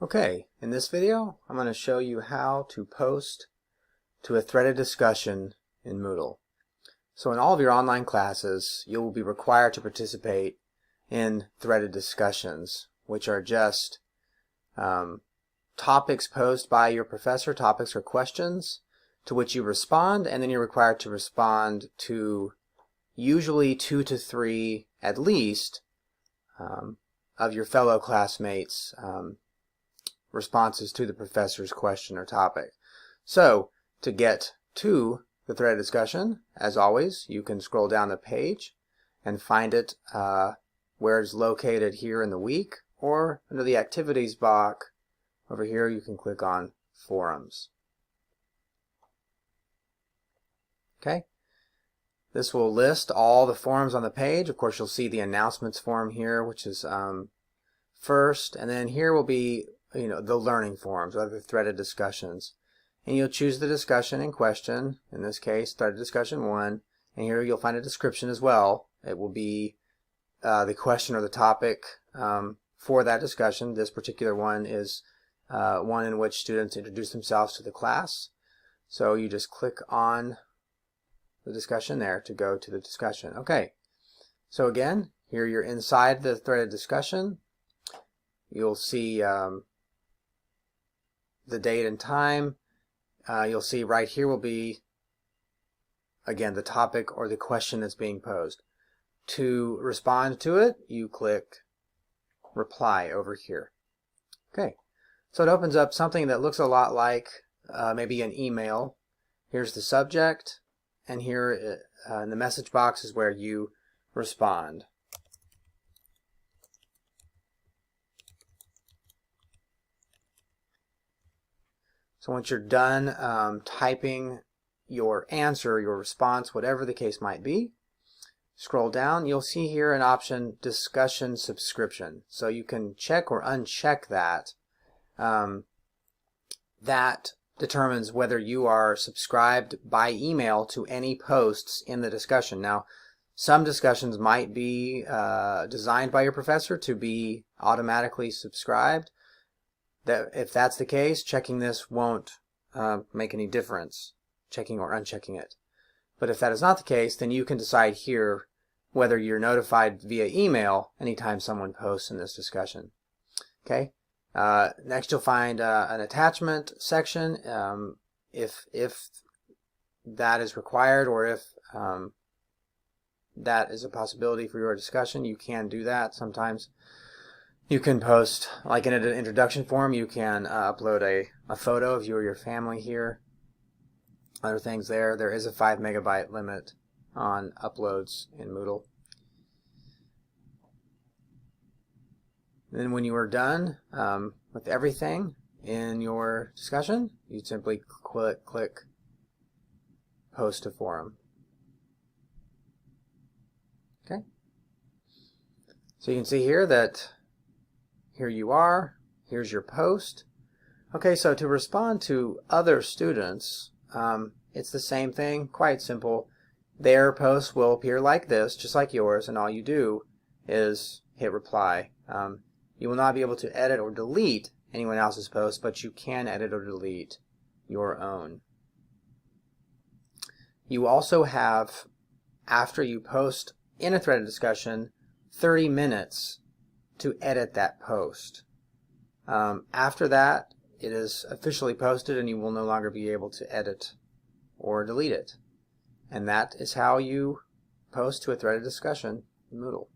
Okay, in this video I'm going to show you how to post to a threaded discussion in Moodle. So in all of your online classes you will be required to participate in threaded discussions, which are just topics posed by your professor, topics or questions to which you respond, and then you're required to respond to usually 2 to 3 at least of your fellow classmates' responses to the professor's question or topic. So to get to the threaded discussion, as always, you can scroll down the page and find it where it's located here in the week, or under the activities box over here you can click on forums. Okay, this will list all the forums on the page. Of course, you'll see the announcements forum here, which is first, and then here will be the learning forums, or the threaded discussions, and you'll choose the discussion in question. In this case, threaded discussion 1, and here you'll find a description as well. It will be the question or the topic for that discussion. This particular one is one in which students introduce themselves to the class, so you just click on the discussion there to go to the discussion. Okay, so again, here you're inside the threaded discussion. You'll see the date and time. You'll see right here will be, again, the topic or the question that's being posed. To respond to it, you click reply over here. Okay, so it opens up something that looks a lot like maybe an email. Here's the subject, and here in the message box is where you respond. So once you're done typing your answer, your response, whatever the case might be, scroll down. You'll see here an option, discussion subscription. So you can check or uncheck that. That determines whether you are subscribed by email to any posts in the discussion. Now, some discussions might be designed by your professor to be automatically subscribed. If that's the case, checking this won't make any difference, checking or unchecking it. But if that is not the case, then you can decide here whether you're notified via email anytime someone posts in this discussion. Okay. Next, you'll find an attachment section if that is required, or if that is a possibility for your discussion. You can do that. Sometimes you can post, like in an introduction form, you can upload a photo of you or your family here. Other things there. There is a 5 megabyte limit on uploads in Moodle. Then when you are done with everything in your discussion, you simply click post to forum. Okay. So you can see here that here you are, here's your post. Okay, so to respond to other students, it's the same thing, quite simple. Their posts will appear like this, just like yours, and all you do is hit reply. You will not be able to edit or delete anyone else's post, but you can edit or delete your own. You also have, after you post in a threaded discussion, 30 minutes to edit that post. After that, it is officially posted and you will no longer be able to edit or delete it. And that is how you post to a threaded discussion in Moodle.